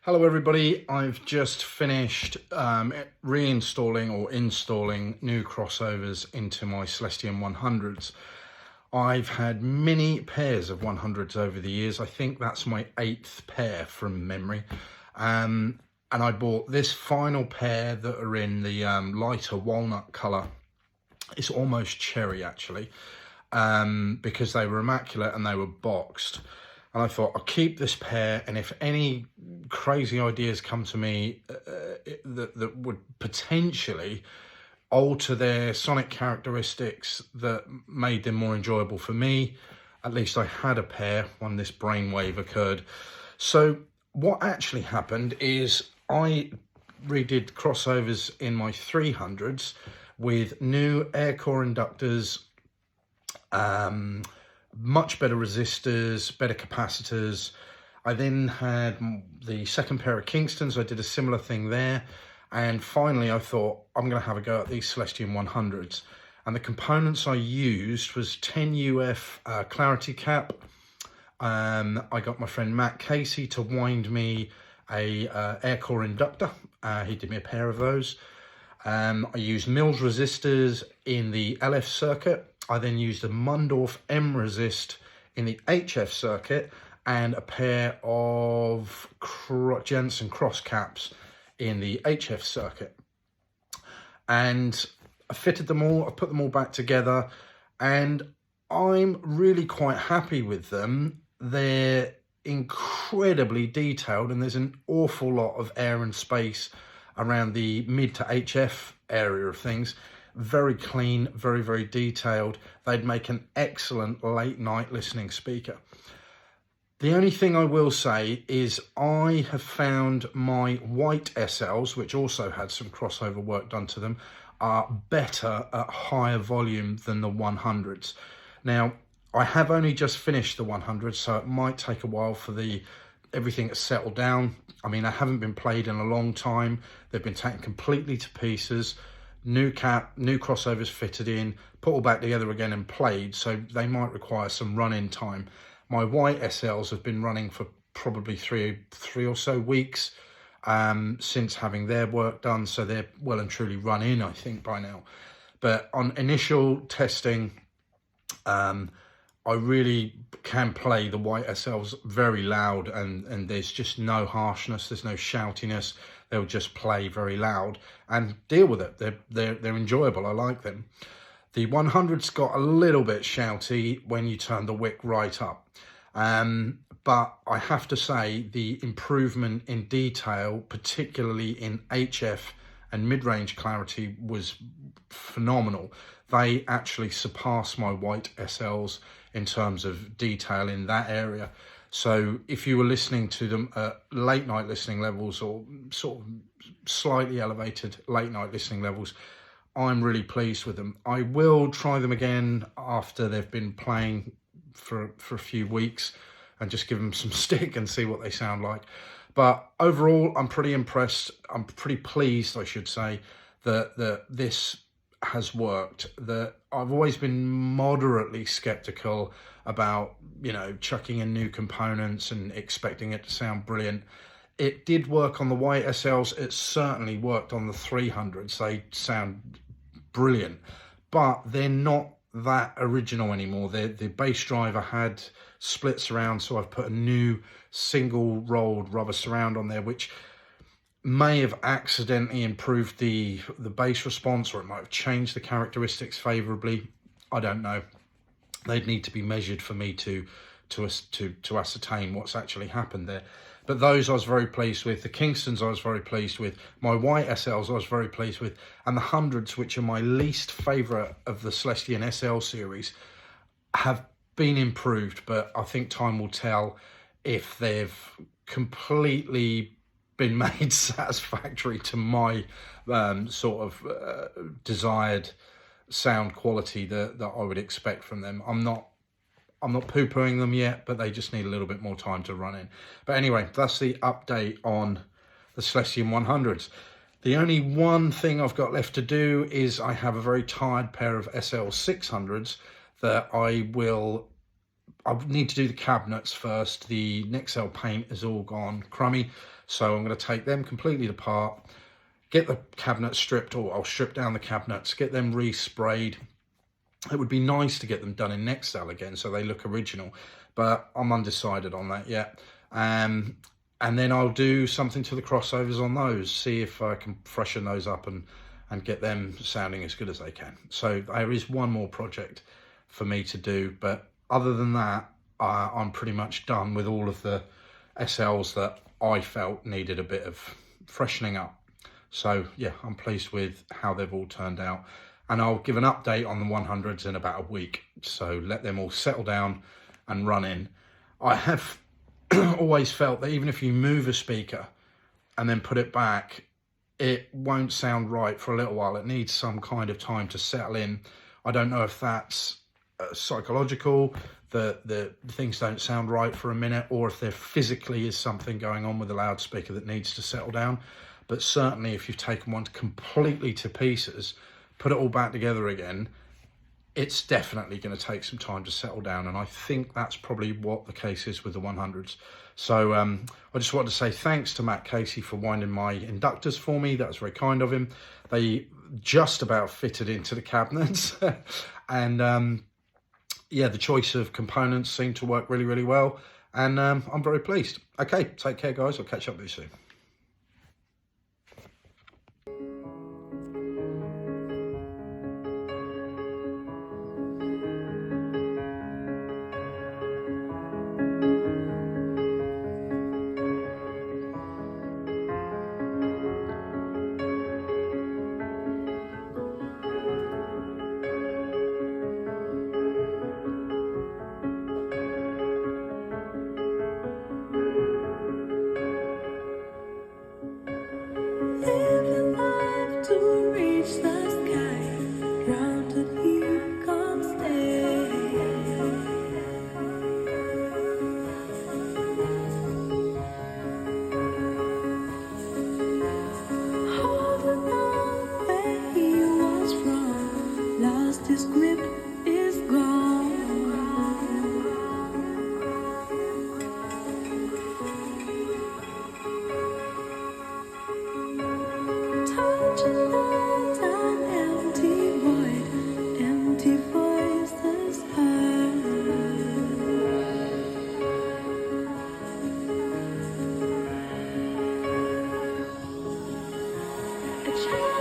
Hello everybody, I've just finished reinstalling or installing new crossovers into my Celestion 100s. I've had many pairs of 100s over the years. I think that's my 8th pair from memory. And I bought this final pair that are in the lighter walnut colour. It's almost cherry actually, because they were immaculate and they were boxed. And I thought, I'll keep this pair, and if any crazy ideas come to me that would potentially alter their sonic characteristics that made them more enjoyable for me, at least I had a pair when this brainwave occurred. So what actually happened is I redid crossovers in my 300s with new air core inductors, much better resistors, better capacitors. I then had the second pair of Kingstons. I did a similar thing there. And finally, I thought, I'm going to have a go at these Celestion 100s. And the components I used was 10 UF clarity cap. I got my friend Matt Casey to wind me a air core inductor. He did me a pair of those. I used Mills resistors in the LF circuit. I then used a Mundorf M resist in the HF circuit and a pair of Jensen cross caps in the HF circuit. And I fitted them all, I put them all back together, and I'm really quite happy with them. They're incredibly detailed, and there's an awful lot of air and space around the mid to HF area of things. Very clean, very, very detailed. They'd make an excellent late night listening speaker. The only thing I will say is I have found my white SLs, which also had some crossover work done to them, are better at higher volume than the 100s. Now, I have only just finished the 100s, so it might take a while for everything to settle down. I mean, they haven't been played in a long time. They've been taken completely to pieces. New cap, new crossovers fitted in, put all back together again and played, so they might require some run-in time. My white SLs have been running for probably three or so weeks since having their work done, so they're well and truly run in, I think, by now. But on initial testing, I really can play the white SLs very loud, and there's just no harshness, there's no shoutiness. They'll just play very loud and deal with it. They're enjoyable. I like them. The 100's got a little bit shouty when you turn the wick right up. But I have to say the improvement in detail, particularly in HF and mid-range clarity, was phenomenal. They actually surpass my white SLs in terms of detail in that area. So if you were listening to them at late night listening levels or sort of slightly elevated late night listening levels, I'm really pleased with them. I will try them again after they've been playing for a few weeks and just give them some stick and see what they sound like. But overall, I'm pretty impressed. I'm pretty pleased, I should say, that this has worked. That I've always been moderately skeptical about, chucking in new components and expecting it to sound brilliant. It did work on the white SLs. It certainly worked on the 300s. They sound brilliant, but they're not that original anymore. The bass driver had split surround, so I've put a new single rolled rubber surround on there, which may have accidentally improved the bass response, or it might have changed the characteristics favorably. I don't know. They'd need to be measured for me to ascertain what's actually happened there. But those I was very pleased with. The Kingstons I was very pleased with. My white SLs I was very pleased with. And the 100s, which are my least favourite of the Celestion SL series, have been improved. But I think time will tell if they've completely been made satisfactory to my desired sound quality that I would expect from them. I'm not poo-pooing them yet, but they just need a little bit more time to run in. But anyway, that's the update on the Celestion 100s. The only one thing I've got left to do is I have a very tired pair of SL 600s that I will I need to do the cabinets first. The Nixel paint is all gone crummy, so I'm going to take them completely apart, get the cabinets stripped, or I'll strip down the cabinets, get them resprayed. It would be nice to get them done in Nextel again so they look original, but I'm undecided on that yet. And then I'll do something to the crossovers on those, see if I can freshen those up and get them sounding as good as they can. So there is one more project for me to do, but other than that, I'm pretty much done with all of the SLs that I felt needed a bit of freshening up. So yeah, I'm pleased with how they've all turned out. And I'll give an update on the 100s in about a week. So let them all settle down and run in. I have always felt that even if you move a speaker and then put it back, it won't sound right for a little while. It needs some kind of time to settle in. I don't know if that's psychological, that the things don't sound right for a minute, or if there physically is something going on with the loudspeaker that needs to settle down. But certainly if you've taken one completely to pieces, put it all back together again, it's definitely going to take some time to settle down. And I think that's probably what the case is with the 100s. So I just wanted to say thanks to Matt Casey for winding my inductors for me. That was very kind of him. They just about fitted into the cabinets. And yeah, the choice of components seemed to work really, really well. And I'm very pleased. Okay, take care, guys. I'll catch up with you soon. His grip is gone. Touching lights an empty void, empty voices heard. A child